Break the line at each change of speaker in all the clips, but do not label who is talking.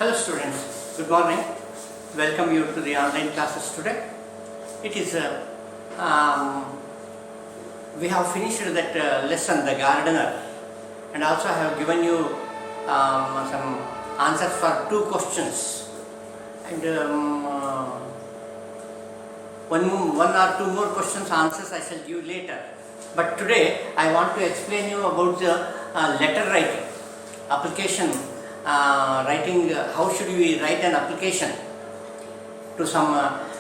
Hello students, good morning. Welcome you to the online classes today. It is, we have finished that lesson, The Gardener, and also I have given you some answers for two questions, and one or two more questions answers I shall give later. But today I want to explain you about the letter writing, application writing. How should we write an application to some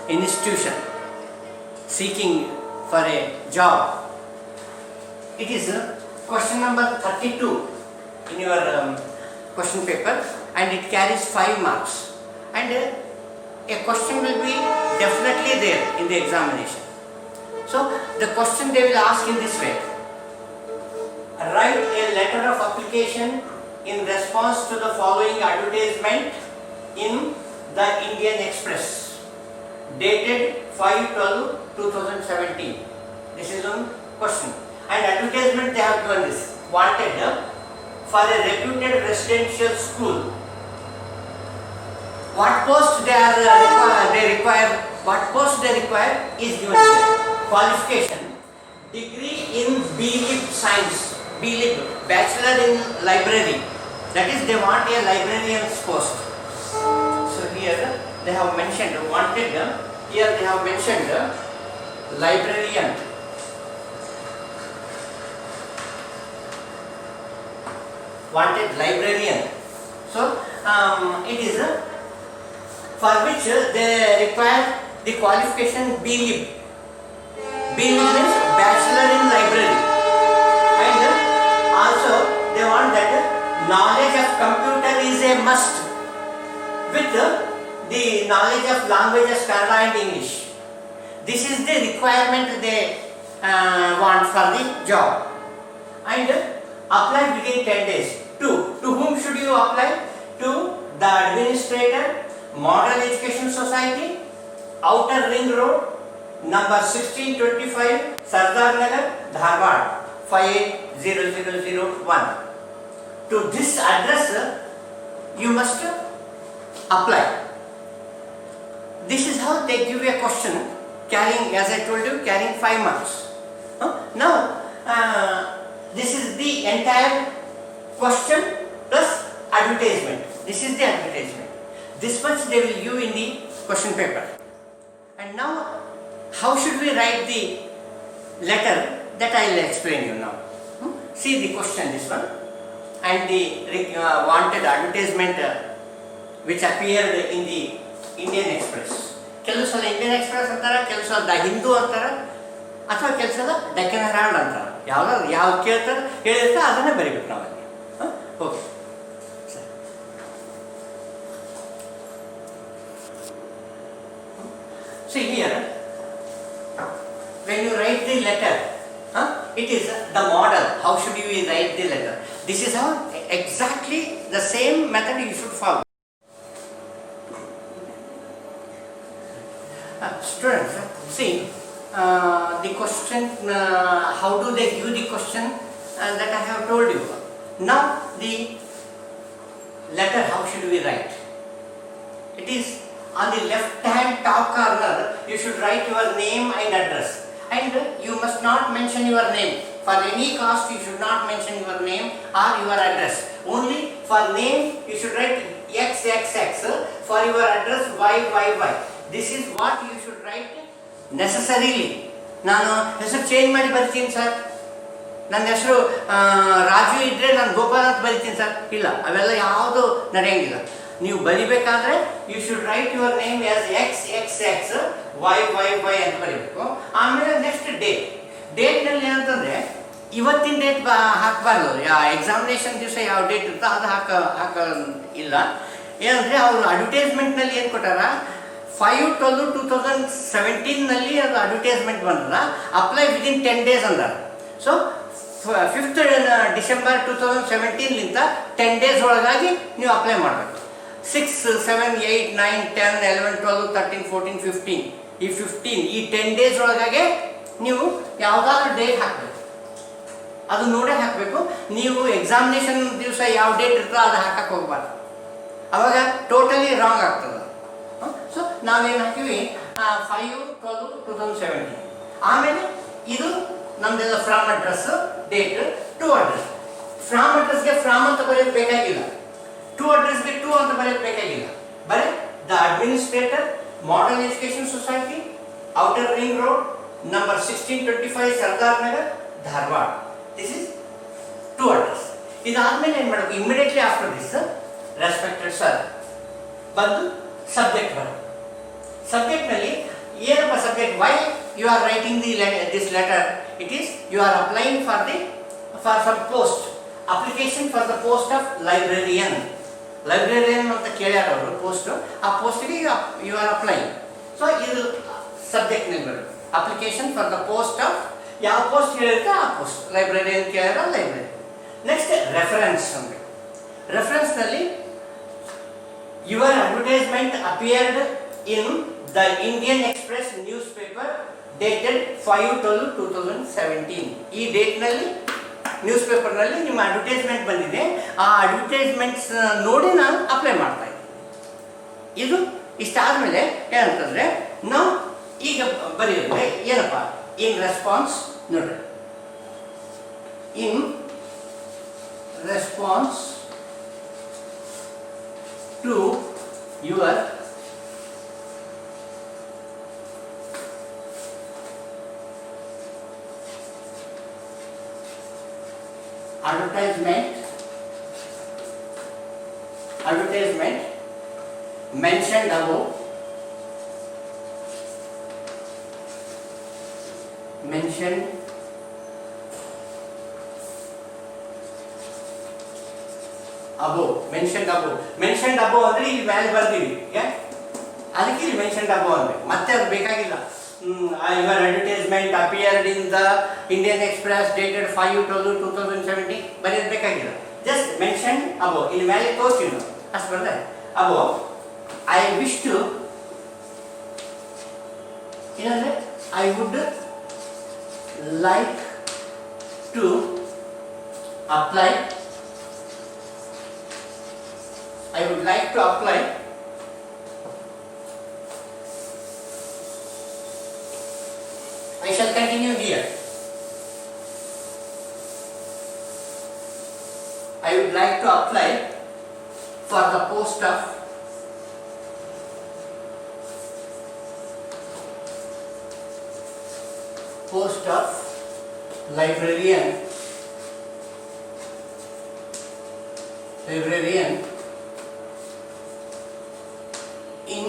institution seeking for a job? It is question number 32 in your question paper, and it carries 5 marks, and a question will be definitely there in the examination. So the question they will ask in this way: write a letter of application in response to the following advertisement in the Indian Express, dated 5/12/2017. This is one question, and advertisement they have given this: wanted for a reputed residential school. What post they require? What post they require is given here. Qualification: degree in B.Lib Science, B.Lib, Bachelor in Library. That is, they want a librarian's post. So here they have mentioned wanted. Here they have mentioned librarian. Wanted librarian. So it is for which they require the qualification B.Lib. B.Lib means Bachelor in Library, and also they want that knowledge of computer is a must, with the knowledge of languages Kannada and English. This is the requirement they want for the job, and apply within 10 days. To whom should you apply? To the administrator, Model Education Society, Outer Ring Road, number 1625, Sardar Nagar, Dharwad, 580001. To this address you must apply. This is how they give a question carrying, as I told you, carrying 5 marks. Now this is the entire question plus advertisement. This is the advertisement. This much they will give in the question paper. And now how should we write the letter? That I will explain you now. See the question, this one, and the wanted advertisement which appeared in the Indian Express. ಕೆಲವು ಸಲ Indian express ಅಂತಾರೆ, ಕೆಲವು ಸಲ the Hindu ಅಂತಾರೆ, ಅಥವಾ ಕೆಲವು ಸಲ Deccan Herald ಅಂತಾರೆ. ಯಾವ್ದು ಕೇಳ್ತಾರೆ ಹೇಳಿರ್ತಾರೆ ಅದನ್ನೇ ಬರಿಬೇಕು ನಾವು ಅಲ್ಲಿ. Okay sir. See here, when you write the letter, it is the model. How should you write the letter? This is how exactly the same method you should follow. Students, see the question. How do they give the question that I have told you? Now the letter, how should we write? It is on the left hand top corner. You should write your name and address, and you must not mention your name. For any cost you should not mention your name or your address. Only for name you should write XXX, for your address YYY. This is what you should write necessarily. ನಾನು ಹೆಸರು change ಮಾಡಿ ಬರ್ತೀನಿ sir, ನನ್ನ ಹೆಸರು ರಾಜು ಇದ್ದರೆ ನಾನು ಗೋಪಾಲ್ ಅಂತ ಬರಿತೀನಿ ಸರ್, ಇಲ್ಲ, ಅವೆಲ್ಲ ಯಾವುದು ನಡೆಯಂಗಿಲ್ಲ. ನೀವು ಬರಿಬೇಕಾದ್ರೆ you should write your name as XXX YYY ಅಂತ ಬರೀಬೇಕು. ಆಮೇಲೆ ನೆಕ್ಸ್ಟ್ ಡೇಟ್ನಲ್ಲಿ ಏನಂತಂದರೆ ಇವತ್ತಿನ ಡೇಟ್ ಹಾಕಬಾರ್ದು. ಎಕ್ಸಾಮಿನೇಷನ್ ದಿವಸ ಯಾವ ಡೇಟ್ ಇರುತ್ತೋ ಅದು ಹಾಕ ಇಲ್ಲ. ಏನಂದರೆ ಅವರು ಅಡ್ವರ್ಟೈಸ್ಮೆಂಟ್ನಲ್ಲಿ ಏನು ಕೊಟ್ಟಾರ, 5/12/2017 ಅದು ಅಡ್ವರ್ಟೈಸ್ಮೆಂಟ್ ಬಂದದ, ಅಪ್ಲೈ ವಿದಿನ್ 10 days ಅಂದಾರ. ಸೊ 5th December 2017 10 days ಒಳಗಾಗಿ ನೀವು ಅಪ್ಲೈ ಮಾಡಬೇಕು. 6, 7, 8, 9, 10, 11, 12, 13, 14, 15 ಈ 10 days ಒಳಗಾಗಿ ನೀವು ಯಾವುದಾದ್ರೂ ಡೇಟ್ ಹಾಕಬೇಕು. ಅದು ನೋಡೇ ಹಾಕಬೇಕು. ನೀವು ಎಕ್ಸಾಮಿನೇಷನ್ ದಿವಸ ಯಾವ ಡೇಟ್ ಇರ್ತೋ ಅದು ಹಾಕಕ್ಕೆ ಹೋಗ್ಬಾರ್ದು. ಅವಾಗ ಟೋಟಲಿ ರಾಂಗ್ ಆಗ್ತದೆ. ಸೊ ನಾವೇನು ಹಾಕಿವಿ 5/12/2017. ಆಮೇಲೆ ಇದು ನಮ್ದೆಲ್ಲ from address date to address. From ಅಡ್ರೆಸ್ಗೆ ಫ್ರಾಮ್ ಅಂತ ಬರೆಯೋದು ಬೇಕಾಗಿಲ್ಲ, ಟು ಅಡ್ರೆಸ್ಗೆ ಟು ಅಂತ ಬರೆಯೋದು ಬೇಕಾಗಿಲ್ಲ. ಬರೀ the administrator, modern education society, outer ring road, number 1625 Sardar Nagar, Dharwad. This is to address. ಇದಾದ್ಮೇಲೆ ಏನು ಮಾಡಬೇಕು? Immediately after this respected sir ಬಂದು ಸಬ್ಜೆಕ್ಟ್ ಬರುತ್ತೆ. ಸಬ್ಜೆಕ್ಟ್ನಲ್ಲಿ ಏನಪ್ಪ subject? Why you are writing this letter? It is you are applying for some post, application for the post of librarian. Librarian ಅಂತ ಕೇಳ್ಯಾರ ಅವರು ಪೋಸ್ಟು, ಆ ಪೋಸ್ಟ್ಗೆ ಯು ಆರ್ ಅಪ್ಲೈಯಿಂಗ್. ಸೊ ಇದು ಸಬ್ಜೆಕ್ಟ್ನಲ್ಲಿ ಬರುತ್ತೆ. Application for the post of, ಯಾವ post ಹೇಳಿರುತ್ತೆ ಆ ಪೋಸ್ಟ್. ಲೈಬ್ರರಿಯನ್ ಕೇಳ್ಯಾರ, ಲೈಬ್ರರಿ. ನೆಕ್ಸ್ಟ್ ರೆಫರೆನ್ಸ್ ಅಂದರೆ, ರೆಫರೆನ್ಸ್ನಲ್ಲಿ your advertisement appeared in the Indian Express news paper dated 5/12/2017. ಈ ಡೇಟ್ನಲ್ಲಿ ನ್ಯೂಸ್ ಪೇಪರ್ನಲ್ಲಿ ನಿಮ್ಮ ಅಡ್ವರ್ಟೈಸ್ಮೆಂಟ್ ಬಂದಿದೆ, ಆ ಅಡ್ವರ್ಟೈಸ್ಮೆಂಟ್ಸ್ ನೋಡಿ ನಾನು ಅಪ್ಲೈ ಮಾಡ್ತಾ ಇದ್ದೀನಿ. ಇದು ಇಷ್ಟಾದಮೇಲೆ ಏನಂತಂದರೆ ನಾವು ಈಗ ಬರೆಯೋದ್ರೆ ಏನಪ್ಪ? ಇನ್ ರೆಸ್ಪಾನ್ಸ್, ನೋಡ್ರಿ, in response to your advertisement mentioned above, mentioned above ಅಂದ್ರೆ ಇಲ್ಲಿ ಮೇಲೆ ಬರ್ತೀವಿ, ಅದಕ್ಕೆ ಇಲ್ಲಿ ಮೆನ್ಷನ್ಡ್ ಅಬೋ ಅಂದ್ರೆ ಮತ್ತೆ ಅದು ಬೇಕಾಗಿಲ್ಲ. Your advertisement appeared in the Indian express dated 5/12/2017 ಬರೆಯೋದು ಬೇಕಾಗಿಲ್ಲ. ಜಸ್ಟ್ ಮೆನ್ಷನ್ಡ್ ಅಬೋ, ಇಲ್ಲಿ ಮೇಲೆ ತೋರಿಸ್ತೀವಿ ನಾವು, ಅಷ್ಟು ಬರ್ತದೆ. ಅಬೋ ಐ ವಿಶ್ ಟು, ಏನಂದ್ರೆ I would like to apply, I would like to apply I shall continue here. I would like to apply for the post of librarian in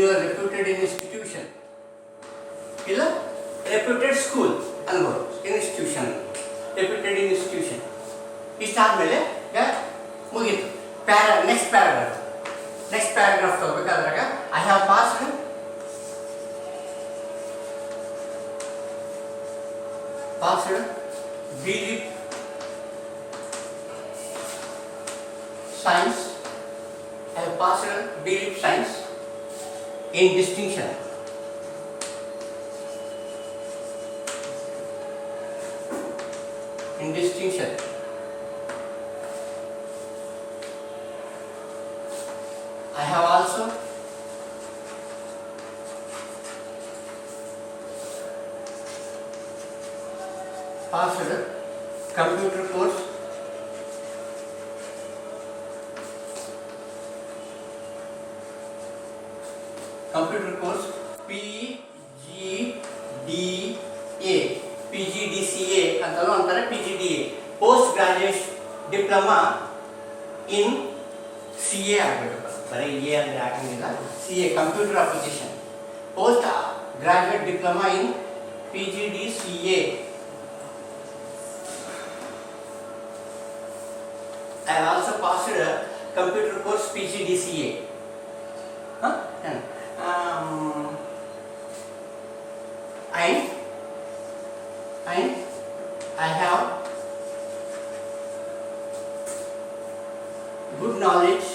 your reputed institution, ಇಲ್ಲ reputed school ಅನ್ಬೋದು, institution, reputed institution. ಇಷ್ಟಾದ್ಮೇಲೆ ಮುಗೀತು. Next paragraph ತಗೋಬೇಕಾದ್ರಾಗ I have passed B.Litt Science. I have passed B.Litt Science in distinction. I have also passed computer course PGDCA ಅಂತಲೂ ಅಂತಾರೆ, PGDA post graduate diploma in CA ಆಗಬೇಕು. ಬರೀ A ಅಂದರೆ ಆಗಂಗಿಲ್ಲ, CA computer application, post graduate diploma in PGDCA. I have also passed computer course PGDCA. And I have good knowledge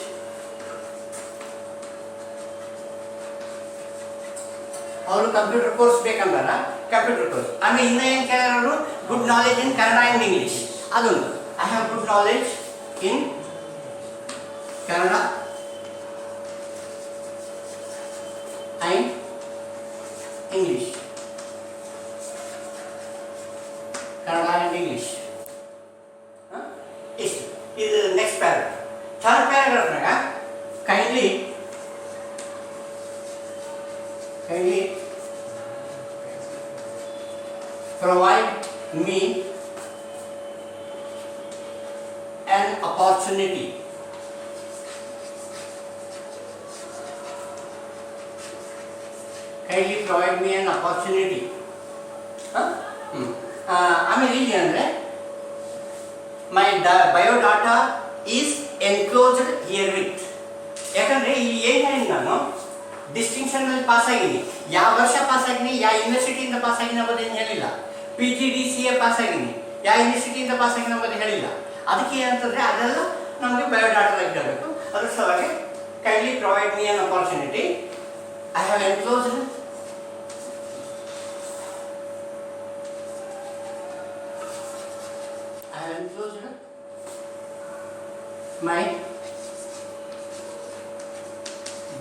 ಅವರು computer course ಬೇಕಂದಾರ computer course ಆಮೇಲೆ ಇನ್ನೂ ಏನು ಕೇಳೋರು good knowledge in Kannada and English ಅದೊಂದು I have good knowledge in Kannada and English Kannada and English ಇಷ್ಟು ಇದು next paragraph third ಪ್ಯಾರಾಗ್ರಾಫ್ನಾಗ kindly provide me an opportunity kindly provide me an opportunity ಆಮೇಲೆ ಇಲ್ಲಿ ಅಂದರೆ my biodata is enclosed here with ಯಾಕಂದರೆ ಇಲ್ಲಿ ಏನು ಹೇಳಿ ನಾನು ಡಿಸ್ಟಿಂಕ್ಷನಲ್ಲಿ ಪಾಸ್ ಆಗಿನಿ ಯಾವ ವರ್ಷ ಪಾಸ್ ಆಗಿನಿ ಯಾವ ಯೂನಿವರ್ಸಿಟಿಯಿಂದ ಪಾಸ್ ಆಗಿನ ಅನ್ನೋದು ಏನು ಹೇಳಿಲ್ಲ PGDCA ಪಾಸ್ ಆಗಿನಿ ಯಾವ ಯೂನಿವರ್ಸಿಟಿಯಿಂದ ಪಾಸ್ ಆಗಿನ ಅನ್ನೋದು ಹೇಳಿಲ್ಲ ಅದಕ್ಕೆ ಏನಂತಂದರೆ ಅದೆಲ್ಲ ನಮಗೆ ಬಯೋಡಾಟಾದಾಗ ಹೇಳಬೇಕು ಅದ್ರ ಸಲುವಾಗಿ kindly provide me an opportunity I have enclosed my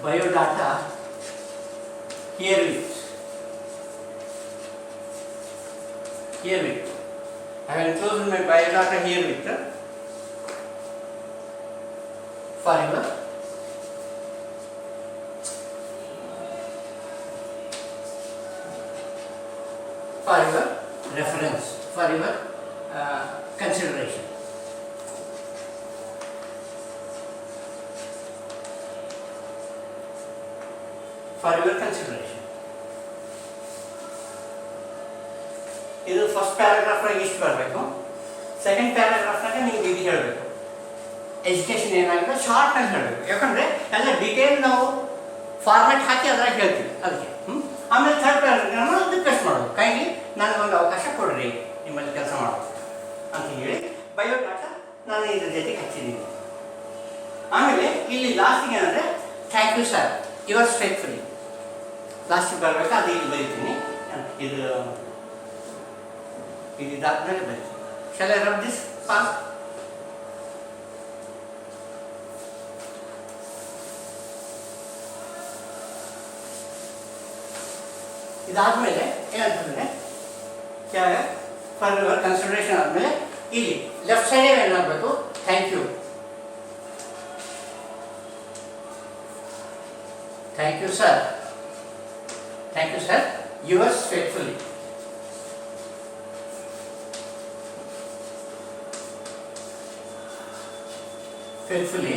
biodata herewith. I have enclosed my biodata herewith for your reference, for your consideration. For your consideration. ಇದು ಫಸ್ಟ್ ಪ್ಯಾರಾಗ್ರಾಫ್ನಾಗ ಇಷ್ಟು ಬರಬೇಕು ಸೆಕೆಂಡ್ ಪ್ಯಾರಾಗ್ರಾಫ್ನಾಗ ನೀವು ಇದು ಹೇಳಬೇಕು ಎಜುಕೇಷನ್ ಏನಾಗಿದೆ ಶಾರ್ಟ್ನಾಗ ಹೇಳಬೇಕು ಯಾಕಂದರೆ ಎಲ್ಲ ಡೀಟೇಲ್ ನಾವು ಫಾರ್ಮ್ಯಾಟ್ ಹಾಕಿ ಅದ್ರಾಗ ಹೇಳ್ತೀವಿ ಅದಕ್ಕೆ ಆಮೇಲೆ ಥರ್ಡ್ ಪ್ಯಾರಾಗ್ರಾಫ್ನ ರಿಕ್ವೆಸ್ಟ್ ಮಾಡೋದು ಕೈಂಡ್ಲಿ ನನಗೊಂದು ಅವಕಾಶ ಕೊಡ್ರಿ ನಿಮ್ಮಲ್ಲಿ ಕೆಲಸ ಮಾಡೋದು ಅಂತ ಹೇಳಿ ಬಯೋಡಾಟಾ ನಾನು ಇದ್ರ ಜೊತೆಗೆ ಹಚ್ಚಿದ್ದೀನಿ ಆಮೇಲೆ ಇಲ್ಲಿ ಲಾಸ್ಟಿಗೆ ಏನಂದರೆ thank you sir yours faithfully ಲಾಸ್ಟಿಗೆ ಬರಬೇಕು ಅದು ಇಲ್ಲಿ ಬರೀತೀನಿ ಇದು ಇದಾದ್ಮೇಲೆ ಬರೀತೀನಿ shall I rub this fast ಇದಾದ್ಮೇಲೆ ಏನಂತಂದರೆ ಕೆಳಗೆ ಫಾರ್ ಯುವರ್ ಕನ್ಸಿಡರೇಷನ್ ಆದಮೇಲೆ ಇಲ್ಲಿ ಲೆಫ್ಟ್ ಸೈಡೇ ಏನು ಮಾಡಬೇಕು thank you sir. Thank you sir. Yours faithfully. Faithfully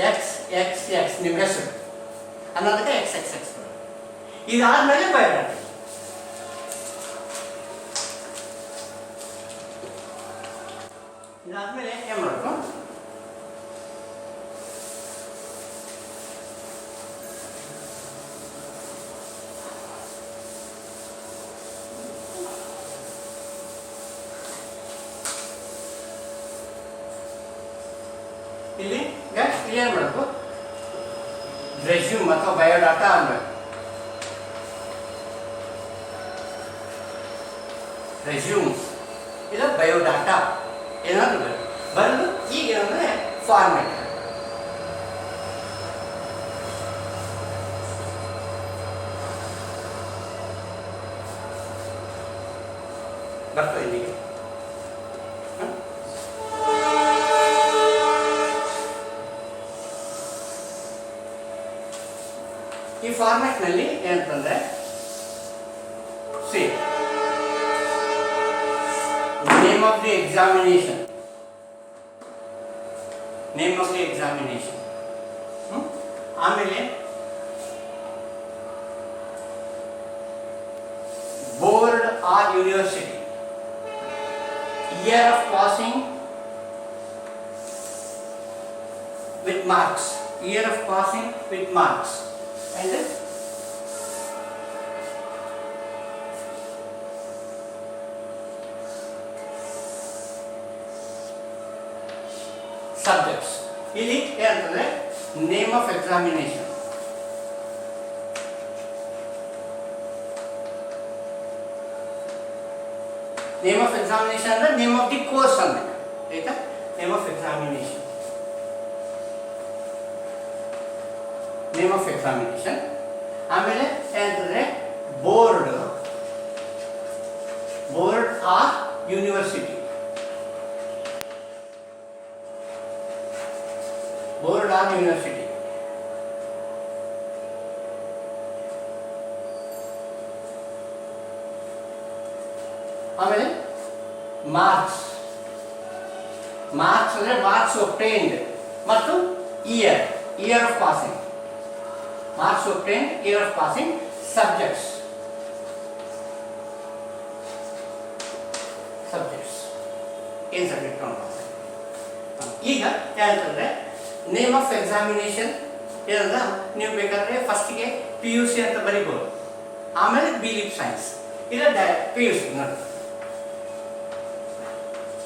x ನಿಮ್ಮ ಹೆಸರು ಅನ್ನೋದಕ್ಕೆ x ಇದಾದ್ಮೇಲೆ ಬಯೋಡಾಟಾ ಇದಾದ್ಮೇಲೆ ಏನು ಮಾಡಬೇಕು ಇಲ್ಲಿ ಕ್ಲಿಯರ್ ಮಾಡಬೇಕು ರೆಸ್ಯೂಮ್ ಅಥವಾ ಬಯೋಡಾಟಾ ಅನ್ಬೇಕು ರೆಸ್ಯೂಮ್ಸ್ ಇಲ್ಲ ಬಯೋಡಾಟಾ ಏನಾದರೂ ಬೇಕು ಬರೆದು ಈಗ ಏನಂದರೆ ಫಾರ್ಮ್ಯಾಟ್ ಬರ್ತದೆ ಇಲ್ಲಿಗೆ ಈ ಫಾರ್ಮ್ಯಾಟ್ನಲ್ಲಿ ಏನಂತಂದರೆ C name of the examination ಆಮೇಲೆ board or university year of passing with marks, year of passing with marks, and subjects ಇಲ್ಲಿ ಏನಂತಂದ್ರೆ name of examination. Name of examination ಅಂದ್ರೆ ನೇಮ್ ಆಫ್ ದಿ ಕೋರ್ಸ್ ಅಂದ್ರೆ ಆಯ್ತಾ. Name of examination, name of examination. ಆಮೇಲೆ ಏನಂತಂದ್ರೆ board, board or university, board or university. ಆಮೇಲೆ marks, marks ಅಂದರೆ marks obtained ಮತ್ತು year, year of passing. Marks obtained, year of passing, subjects, subjects ಏನು subject ಅಂತ. ಈಗ ಏನಂತಂದರೆ ನೇಮ್ ಆಫ್ ಎಕ್ಸಾಮಿನೇಷನ್ ಏನಂದ್ರೆ ನೀವು ಬೇಕಾದರೆ ಫಸ್ಟಿಗೆ ಪಿ ಯು ಸಿ ಅಂತ ಬರೀಬೋದು, ಆಮೇಲೆ ಬಿ ಲಿಪ್ ಸೈನ್ಸ್, ಇಲ್ಲ ಪಿ ಯು ಸಿ ನೋಡಿ,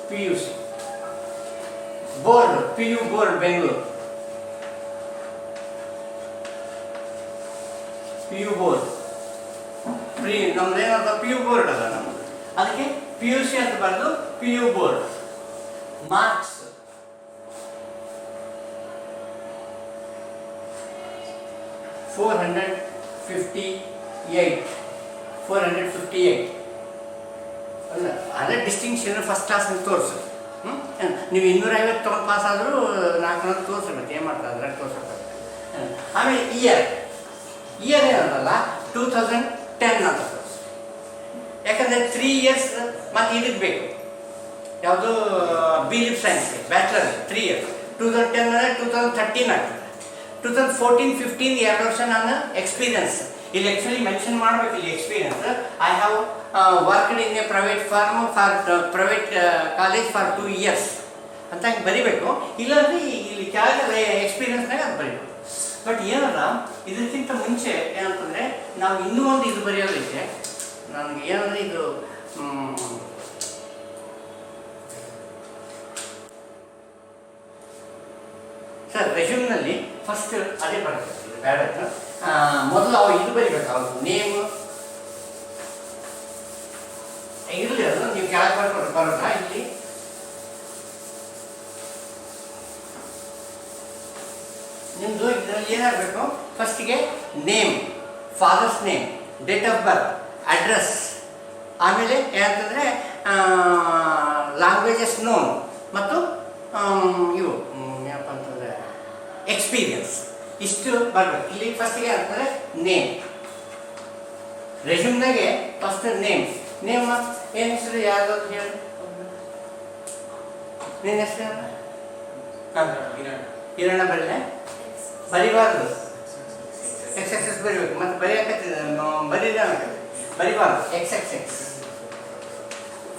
P U C. Board, P U board Bengaluru, P U board pre ನಮ್ದು ಏನಂತ ಪಿ ಯು ಬೋರ್ಡ್ ಅಲ್ಲ ನಮ್ಮದು, ಅದಕ್ಕೆ ಪಿ ಯು ಸಿ ಅಂತ ಬರೆದು P U board. Marks, four hundred fifty eight ಅಲ್ಲ, ಅದೇ ಡಿಸ್ಟಿಂಕ್ಷನ್ ಫಸ್ಟ್ ಕ್ಲಾಸ್ ಅಂತ ತೋರಿಸು. ನೀವು 250 ತೊಗೊಂಡು ಪಾಸ್ ಆದರೂ 400 ತೋರಿಸ್ಬೇಕು, ಏನು ಮಾಡ್ತಾರೆ ಅದ್ರಾಗ ತೋರಿಸ್ಬೇಕು. ಆಮೇಲೆ ಇಯರ್, ಇಯರ್ ಏನಲ್ಲ 2010 ಅಂತ ತೋರಿಸು, ಯಾಕಂದರೆ 3 years ಮತ್ತು ಇದಕ್ಕೆ ಬೇಕು ಯಾವುದು ಬಿ ಲಿಪ್ ಸೈನ್ಸ್ ಬ್ಯಾಚುಲರ್ 3 years. 2010 ಅಂದರೆ 2013 ಆಗ್ತದೆ. 2014-15 2 ವರ್ಷ ನಾನು ಎಕ್ಸ್ಪೀರಿಯನ್ಸ್. ಇಲ್ಲಿ ಆ್ಯಕ್ಚುಲಿ ಮೆನ್ಷನ್ ಮಾಡಬೇಕು ಇಲ್ಲಿ experience. I have worked in a private firm for private college for 2 years ಅಂತ ಹಿಂಗೆ ಬರಿಬೇಕು. ಇಲ್ಲಾಂದರೆ ಇಲ್ಲಿ ಕೆಳಗೆ ಎಕ್ಸ್ಪೀರಿಯನ್ಸ್ನಾಗ ಅದು ಬರಿಬೇಕು. ಬಟ್ ಏನಲ್ಲ ಇದಕ್ಕಿಂತ ಮುಂಚೆ ಏನಂತಂದರೆ ನಾವು ಇನ್ನೂ ಒಂದು ಇದು ಬರೆಯೋದೈತೆ ನನಗೆ. ಏನಂದರೆ ಇದು ಸರ್ ರೆಸ್ಯೂಮ್ನಲ್ಲಿ ಫಸ್ಟ್ ಅದೇ ಬರುತ್ತೆ ಬೇಡ. ಮೊದಲು ಅವು ಇದು ಬರಿಬೇಕು, ಅವ್ರದ್ದು ನೇಮ್ ಇರಲಿ, ಅದು ನೀವು ಕೆಳಗೆ ಬರೋಲ್ಲ. ಇಲ್ಲಿ ನಿಮ್ಮದು ಇದರಲ್ಲಿ ಏನಾಗಬೇಕು, ಫಸ್ಟಿಗೆ name, father's name, date of birth, address, ಆಮೇಲೆ ಏನಂತಂದರೆ ಲ್ಯಾಂಗ್ವೇಜಸ್ ನೋನ್ ಮತ್ತು ಇವು ಏನಪ್ಪ ಅಂತಂದರೆ ಎಕ್ಸ್ಪೀರಿಯನ್ಸ್, ಇಷ್ಟು ಬರಬೇಕು. ಇಲ್ಲಿ ಫಸ್ಟಿಗೆ ಅಂತಂದರೆ ನೇಮ್, ರೆಸ್ಯೂಮ್ನಾಗೆ ಫಸ್ಟ್ ನೇಮ್. ನೇಮ್ ಏನು ಹೆಸರು ಯಾವ್ದು ಹೇಳಿ, ನಿನ್ನ ಹೆಸರು ಯಾರು? ಹಾಂ ಹಿರಣ್ಣ ಬರಲೇ ಬರಿಬಾರ್ದು, XXX ಬರಿಬೇಕು. ಮತ್ತು ಬರೆಯಕತ್ತಿದೆ ಬರಿಬಾರ್ದು XXX.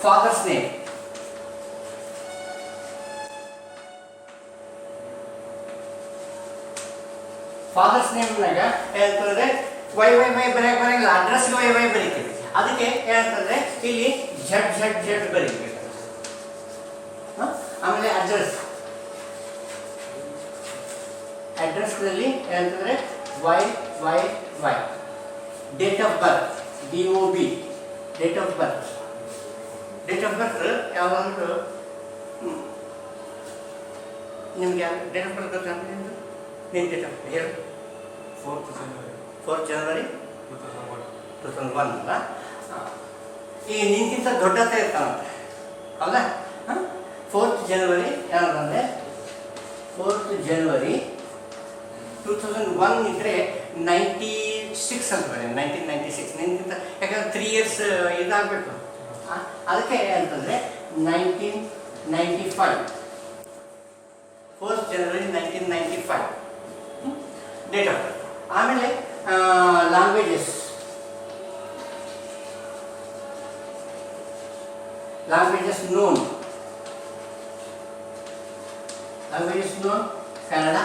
ಫಾದರ್ಸ್ ನೇಮ್, ಫಾದರ್ಸ್ ನೇಮ್ನಾಗ ಏನಂತಂದರೆ ವೈ ಬರೆಯಂಗಿಲ್ಲ, ಅಡ್ರೆಸ್ಗೆ ವೈ ಬರೀತೀವಿ. ಅದಕ್ಕೆ ಏನಂತಂದರೆ ಇಲ್ಲಿ ಝಡ್ ಬರೀಬೇಕು. ಆಮೇಲೆ ಅಡ್ರೆಸ್ನಲ್ಲಿ ಏನಂತಂದರೆ Y. Date of birth DOB, date of birth ಯಾವಾಗಲೂ ನಿಮ್ಗೆ ಡೇಟ್ ಆಫ್ ಬರ್ತ್ ಗೊತ್ತಾ? ನಿನ್ನ ಡೇಟ್ ಆಫ್ ಹೇಳು. 4 January 2001 ಅಲ್ಲ. ಈಗ ನಿನ್ಗಿಂತ ದೊಡ್ಡತ ಇರ್ತಾನಂತೆ ಅಲ್ಲ. 4th January ಯಾವ್ದಂದರೆ 4th January 2001 ಇದ್ದರೆ 96 ಅಂತ ಬರೀ 1996. ನಿನ್ಗಿಂತ ಯಾಕಂದರೆ 3 years ಇದಾಗಬೇಕು. ಅದಕ್ಕೆ ಅಂತಂದರೆ 1995, 4th January 1995 date of birth. ಆಮೇಲೆ languages known, Kannada,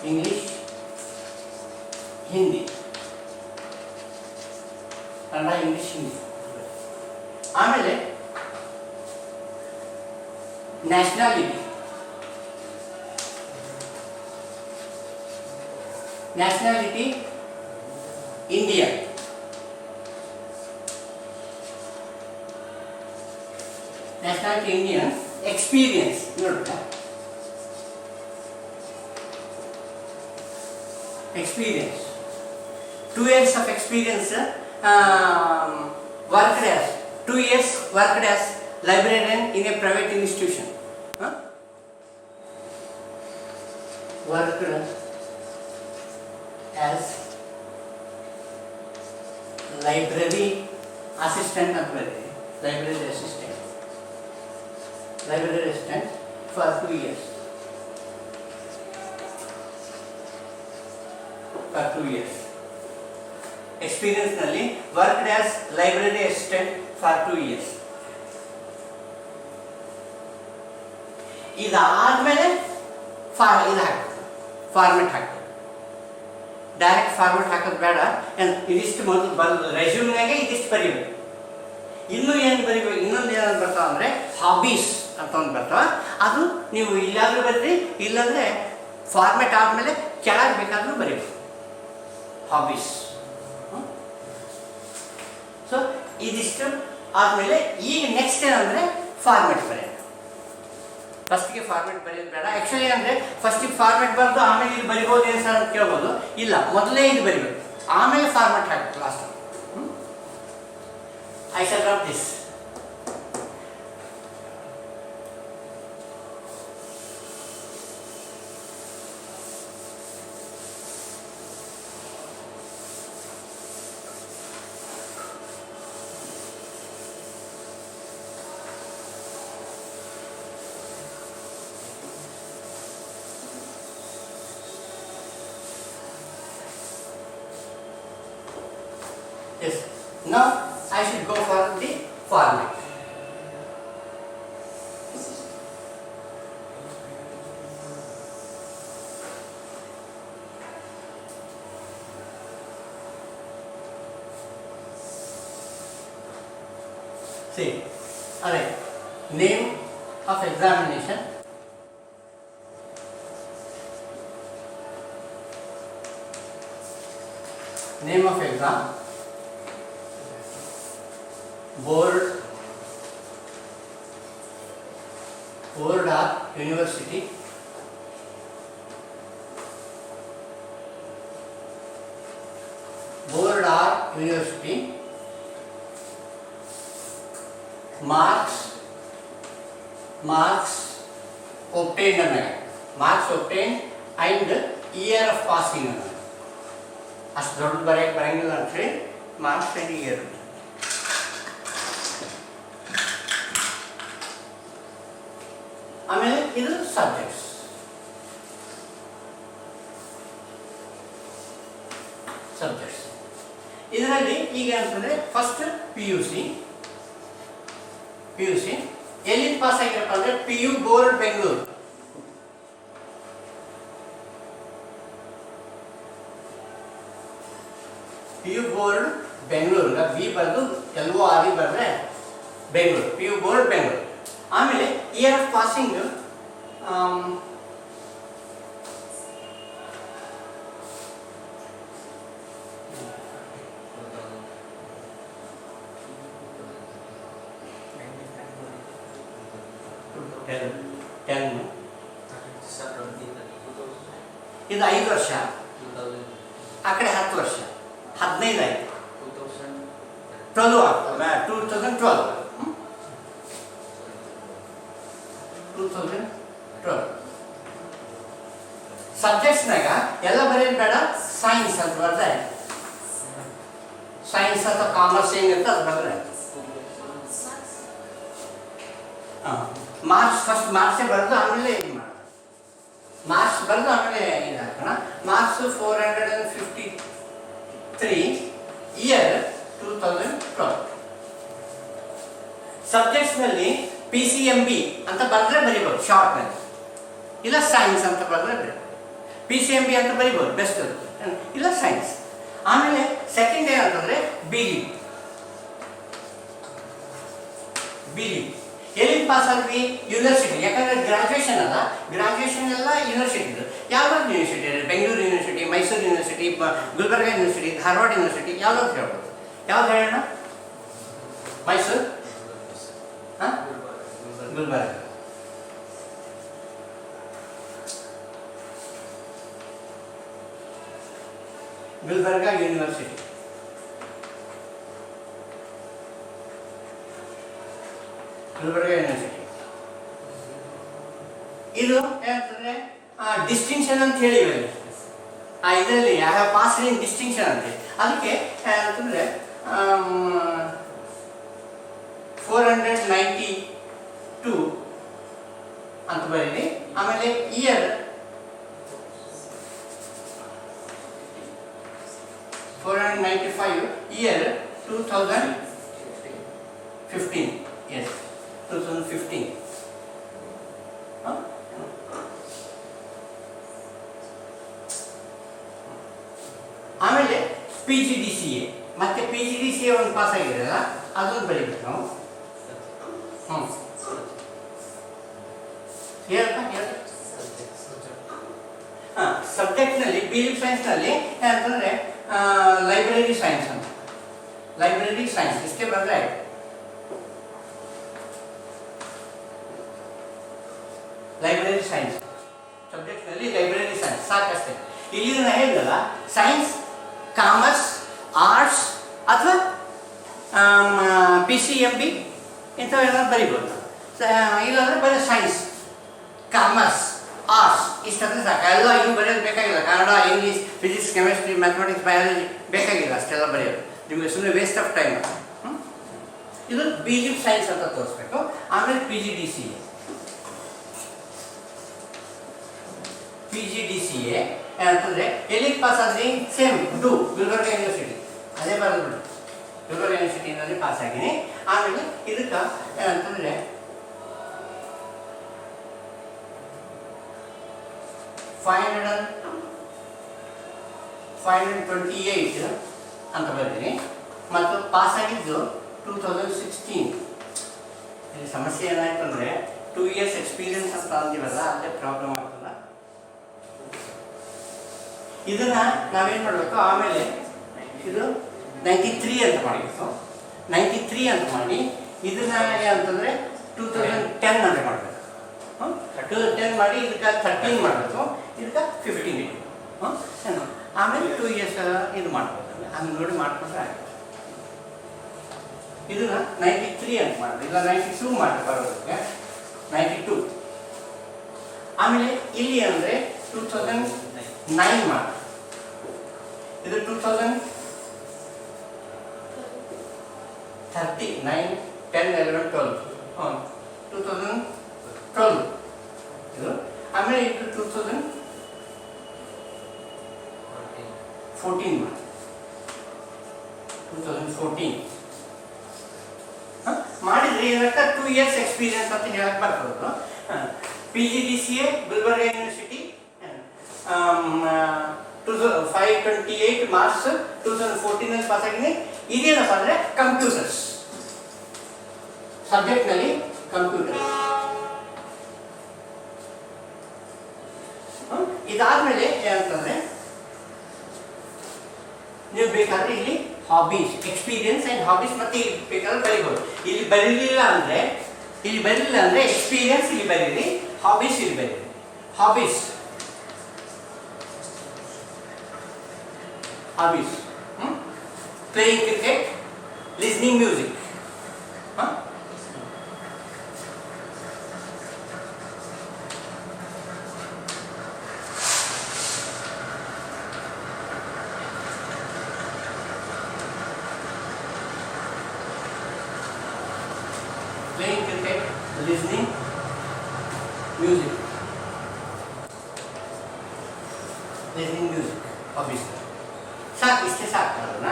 English, Hindi. Kannada, English, Hindi. ಆಮೇಲೆ nationality nationality Indian, nationality Indian, experience ನೋಡ್ತಾ experience 2 years of experience, worked as 2 years worked as librarian in a private institution, worked as library assistant ಅಂತ ಬರುತ್ತೆ, library assistant for 2 years, for 2 years experience ನಲ್ಲಿ worked as library assistant for 2 years. ಇದಾದ್ಮೇಲೆ ಇದು ಹಾಕ್ತಾರೆ, format ಹಾಕ್ತಾರೆ. Direct format ಹಾಕೋದು ಬೇಡ, ಇದಿಷ್ಟು ಮೊದಲು ರೆಸ್ಯೂಮ್ನಾಗೆ ಇದಿಷ್ಟು ಬರೀಬೇಕು. ಇನ್ನೂ ಏನು ಬರೀಬೇಕು, ಇನ್ನೊಂದು ಏನಾದ್ರು ಬರ್ತಾವ ಅಂದರೆ ಹಾಬೀಸ್ ಅಂತ ಒಂದು ಬರ್ತಾವ, ಅದು ನೀವು ಇಲ್ಲಾದರೂ ಬರೀರಿ, ಇಲ್ಲಾಂದರೆ ಫಾರ್ಮೆಟ್ ಆದಮೇಲೆ ಕೆಳಗೆ ಬೇಕಾದರೂ ಬರೀಬೇಕು ಹಾಬೀಸ್. ಸೊ ಇದಿಷ್ಟು ಆದಮೇಲೆ ಈಗ ನೆಕ್ಸ್ಟ್ ಏನಂದರೆ ಫಾರ್ಮೆಟ್ ಬರೆಯೋದು. ಫಸ್ಟಿಗೆ ಫಾರ್ಮೆಟ್ ಬರೆಯೋದು ಬೇಡ. ಆ್ಯಕ್ಚುಲಿ ಅಂದರೆ ಫಸ್ಟಿಗೆ ಫಾರ್ಮೆಟ್ ಬರೆದು ಆಮೇಲೆ ಇದು ಬರಿಬೋದು ಏನು ಸರ್ ಅಂತ ಕೇಳ್ಬೋದು. ಇಲ್ಲ, ಮೊದಲೇ ಇದು ಬರಿಬೇಕು, ಆಮೇಲೆ ಫಾರ್ಮೆಟ್ ಹಾಕಬೇಕು last. I shall drop this. Yes. Now I should go for the format. See, alright. Name of examination. Name of exam. Board or university, board or university, marks obtained ಅನ್ನೋದು, marks obtained and year of passing ಅನ್ನೋದು. ಅಷ್ಟು ದೊಡ್ಡ ಬರಂಗಿಲ್ಲ ಅಂತ ಹೇಳಿ marks and year. ಆಮೇಲೆ ಇದು subjects. ಇದರಲ್ಲಿ ಈಗ ಅಂತಂದರೆ ಫಸ್ಟ್ ಪಿ ಯು ಸಿ ಎಲ್ಲಿ ಪಾಸ್ ಆಗಿರಪ್ಪ ಅಂದರೆ P U board Bengaluru. P U board Bengaluru, B ಬರೆದು ಎಲ್ಲೋ ಆಗಿ ಬರೆದ್ರೆ Bengaluru, P U board Bengaluru. ಆಮೇಲೆ ಇಯರ್ ಆಫ್ ಪಾಸಿಂಗ್ ಇದು 5 ವರ್ಷ, ಆ ಕಡೆ 10 ವರ್ಷ, 15 ಆಯ್ತು, 2012. ಸಬ್ಜೆಕ್ಟ್ಸ್ನಾಗ ಎಲ್ಲ ಬರೆಯೋದು ಬೇಡ, ಸೈನ್ಸ್ ಅಂತ ಬರೆದ್ರೆ, ಸೈನ್ಸ್ ಅಥವಾ ಕಾಮರ್ಸ್ ಹೆಂಗಂತ ಅದು ಬರೆದ್ರೆ ಮಾರ್ಕ್ಸ್ ಫಸ್ಟ್ ಮಾರ್ಕ್ಸೇ ಬರೆದು ಆಮೇಲೆ ಇದು ಮಾಡಿ, ಮಾರ್ಕ್ಸ್ ಬರೆದು ಆಮೇಲೆ ಇದು ಹಾಕೋಣ. Marks 453, year 2012. ಸಬ್ಜೆಕ್ಟ್ಸ್ನಲ್ಲಿ PCMB ಅಂತ ಬರೆದ್ರೆ ಬರಿಬೋದು ಶಾರ್ಟ್ನಲ್ಲಿ, ಇಲ್ಲ ಸೈನ್ಸ್ ಅಂತ ಬರೆದ್ರೆ ಬರೀ PCMB ಅಂತ ಬರಿಬೋದು ಬೆಸ್ಟ್, ಇಲ್ಲ ಸೈನ್ಸ್. ಆಮೇಲೆ ಸೆಕೆಂಡ್ ಏನಂತಂದರೆ ಬಿಲಿ. ಎಲ್ಲಿಂದ ಪಾಸ್ ಆದ್ವಿ? ಯೂನಿವರ್ಸಿಟಿ. ಯಾಕಂದರೆ ಗ್ರಾಜುಯೇಷನ್ ಅಲ್ಲ, ಗ್ರಾಜುಯೇಷನ್ ಎಲ್ಲ ಯೂನಿವರ್ಸಿಟಿದು. ಯಾವ್ದಾದ್ರು ಯೂನಿವರ್ಸಿಟಿ ಇದೆ, Bengaluru university, Mysuru university, Gulbarga university, Dharwad university, ಯಾವ್ದಾದ್ರು ಹೇಳ್ಬೋದು. ಯಾವ್ದು ಹೇಳೋಣ? ಮೈಸೂರು, ಹಾಂ, ಗುಲ್ಬರ್ಗ. ಗುಲ್ಬರ್ಗ ಯೂನಿವರ್ಸಿಟಿ. ಗುಲ್ಬರ್ಗ ಯೂನಿವರ್ಸಿಟಿ ಇದು ಏನಂತಂದ್ರೆ ಡಿಸ್ಟಿಂಕ್ಷನ್ ಅಂತ ಹೇಳಿ ಇದರಲ್ಲಿ I have passed in distinction ಅಂತ. ಅದಕ್ಕೆ ಅಂತಂದ್ರೆ 492 ಅಂತ ಬರೀರಿ. ಆಮೇಲೆ ಇಯರ್ 495, ಇಯರ್ 2015. ಎಸ್, 2015. ಆಮೇಲೆ PGDCA, ಮತ್ತೆ PGDCA ಒಂದು ಪಾಸ್ ಆಗಿರಲ್ಲ, ಅದೊಂದು ಬರೀಬೇಕು ನಾವು. ಸಬ್ಜೆಕ್ಟ್ನಲ್ಲಿ ಬಿಲಿಫ್ ಸೈನ್ಸ್ನಲ್ಲಿ ಏನಂತಂದರೆ ಲೈಬ್ರರಿ ಸೈನ್ಸ್ ಅಂತ. ಲೈಬ್ರರಿ ಸೈನ್ಸ್ ಇಷ್ಟೇ ಬಂದರೆ ಆಯ್ತು. ಲೈಬ್ರರಿ ಸೈನ್ಸ್ ಸಬ್ಜೆಕ್ಟ್ನಲ್ಲಿ ಲೈಬ್ರರಿ ಸೈನ್ಸ್ ಸಾಕಷ್ಟೇ. ಇಲ್ಲಿ ನಾನು ಹೇಳಿದಲ್ಲ, ಸೈನ್ಸ್, ಕಾಮರ್ಸ್, ಆರ್ಟ್ಸ್ ಅಥವಾ PCMB ಇಂಥವೆಲ್ಲ ಬರಿಬೋದು. ಇಲ್ಲಾಂದರೆ ಬರೀ ಸೈನ್ಸ್, ಕಾಮರ್ಸ್, ಆರ್ಟ್ಸ್ ಇಷ್ಟಾದರೆ ಸಾಕು. ಎಲ್ಲ ಇನ್ನು ಬರೆಯೋದು ಬೇಕಾಗಿಲ್ಲ. Kannada, English, physics, chemistry, mathematics, biology ಬೇಕಾಗಿಲ್ಲ. ಅಷ್ಟೆಲ್ಲ ಬರೆಯೋದು ನಿಮಗೆ ಸುಮ್ಮನೆ ವೇಸ್ಟ್ ಆಫ್ ಟೈಮ್. ಇದು ಬಿಲಿಫ್ ಸೈನ್ಸ್ ಅಂತ ತೋರಿಸ್ಬೇಕು. ಆಮೇಲೆ PGDCA ಅಂತಂದರೆ ಎಲ್ಲಿಗೆ ಪಾಸ್ ಆದ್ರಿ? Same to Gulbarga university. ಅದೇ ಬರೋದು, ಗುಲ್ಬರ್ಗ ಯೂನಿವರ್ಸಿಟಿನಲ್ಲಿ ಪಾಸ್ ಆಗಿನಿ. ಆಮೇಲೆ ಇದಕ್ಕೆ ಏನಂತಂದರೆ 528 ಅಂತ ಬರ್ತೀನಿ. ಮತ್ತು ಪಾಸ್ ಆಗಿದ್ದು 2016. ಇಲ್ಲಿ ಸಮಸ್ಯೆ ಏನಾಯ್ತು ಅಂದರೆ 2 years ಎಕ್ಸ್ಪೀರಿಯನ್ಸ್ ಅಂತ ಅಂತೀವಲ್ಲ, ಅದೇ ಪ್ರಾಬ್ಲಮ್ ಆಗ್ತದೆ. ಇದನ್ನ ನಾವೇನು ಮಾಡಬೇಕು? ಆಮೇಲೆ ಇದು 93 ಅಂತ ಮಾಡಬೇಕು. 93 ಅಂತ ಮಾಡಿ ಇದನ್ನ ಅಂತಂದರೆ 2010 ಅಂತ ಮಾಡಬೇಕು. 2010 ಮಾಡಿ ಇದಕ್ಕೆ 13 ಮಾಡಬೇಕು, ಇದಕ್ಕೆ 15 ಇಡಬೇಕು. ಆಮೇಲೆ 2 years ಇದು ಮಾಡ್ಬೋದು. ಹಂಗೆ ನೋಡಿ ಮಾಡಿಕೊಂಡ್ರೆ ಆಗುತ್ತೆ. ಇದನ್ನ 93 ಅಂತ ಮಾಡಿದೆ, ಇಲ್ಲ 92 ಮಾಡಿ ಬರೋದಕ್ಕೆ 92. ಆಮೇಲೆ ಇಲ್ಲಿ ಅಂದರೆ 2009 ಮಾಡಿ. ಇದು 2030, 9, 10, 11, 12. 2012 ಇದು. ಆಮೇಲೆ ಇದು 2014 ಮಾಡಿ. 2014 ಮಾಡಿದ್ರೆ ಇದಕ್ಕೆ 2 years ಎಕ್ಸ್ಪೀರಿಯನ್ಸ್ ಅಂತ ಹೇಳಕ್ಕೆ ಬರ್ತದೆ. PGDCA Gulbarga university 528 March 2014 pass ಆಗಿದೆ. ಇದೇನಪ್ಪ ಅಂದರೆ ಕಂಪ್ಯೂಟರ್ಸ್ ಸಬ್ಜೆಕ್ಟ್ನಲ್ಲಿ ಕಂಪ್ಯೂಟರ್. ಇದಾದ್ಮೇಲೆ ಏನಂತಂದರೆ ನೀವು ಬೇಕಾದರೆ ಇಲ್ಲಿ ಹಾಬೀಸ್, ಎಕ್ಸ್ಪೀರಿಯನ್ಸ್ ಆ್ಯಂಡ್ ಹಾಬೀಸ್ ಮತ್ತೆ ಬೇಕಾದ್ರೆ ಬರೀಬೋದು. ಇಲ್ಲಿ ಬರೀಲಿಲ್ಲ ಅಂದರೆ ಎಕ್ಸ್ಪೀರಿಯನ್ಸ್ ಇಲ್ಲಿ ಬರೀರಿ, ಹಾಬೀಸ್ ಇಲ್ಲಿ ಬರೀರಿ. Hobbies playing cricket, listening music. Playing cricket, listening, music. Listening music, obviously. ಸಾಕು, ಇಷ್ಟೇ ಸಾಕು ಅಲ್ಲ.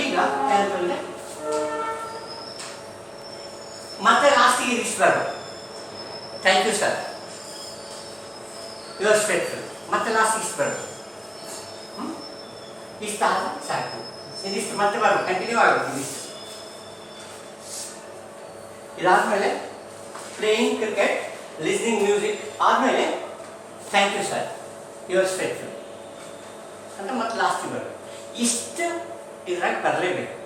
ಈಗ ಏನಂತಂದರೆ ಮತ್ತೆ ಲಾಸ್ಟಿಗೆ ಇಷ್ಟು ಬರೋದು. Thank you sir, your faithful. ಮತ್ತೆ ಲಾಸ್ಟಿಗೆ ಇಷ್ಟು ಬರೋದು. ಇಷ್ಟ ಸಾಕು. ಇದಿಷ್ಟು ಮತ್ತೆ ಬರೋದು, ಕಂಟಿನ್ಯೂ ಆಗೋದು. ಇದಿಷ್ಟು ಇದಾದ್ಮೇಲೆ ಪ್ಲೇಯಿಂಗ್ ಕ್ರಿಕೆಟ್, ಲಿಸ್ನಿಂಗ್ ಮ್ಯೂಸಿಕ್ ಆದಮೇಲೆ thank you sir, yours faithful ಅಂತ ಮತ್ತೆ ಲಾಸ್ಟಿಗೆ ಬರೋದು. ಇಷ್ಟು ಇದ್ರಾಗ ಬರಲೇಬೇಕು.